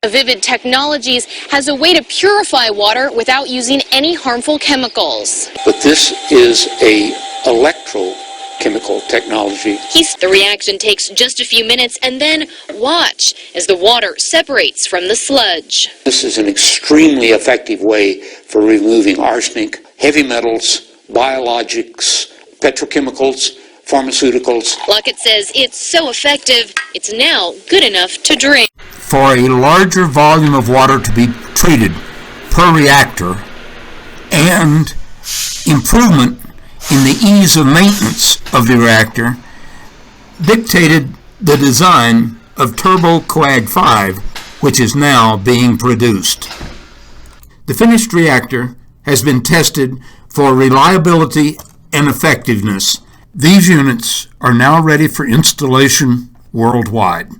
Avivid Technologies has a way to purify water without using any harmful chemicals. But this is a electrochemical technology. The reaction takes just a few minutes, and then watch as the water separates from the sludge. This is an extremely effective way for removing arsenic, heavy metals, biologics, petrochemicals, pharmaceuticals. Lockett says it's so effective, it's now good enough to drink. For a larger volume of water to be treated per reactor and improvement in the ease of maintenance of the reactor dictated the design of TurboCoag 5, which is now being produced. The finished reactor has been tested for reliability and effectiveness. These units are now ready for installation worldwide.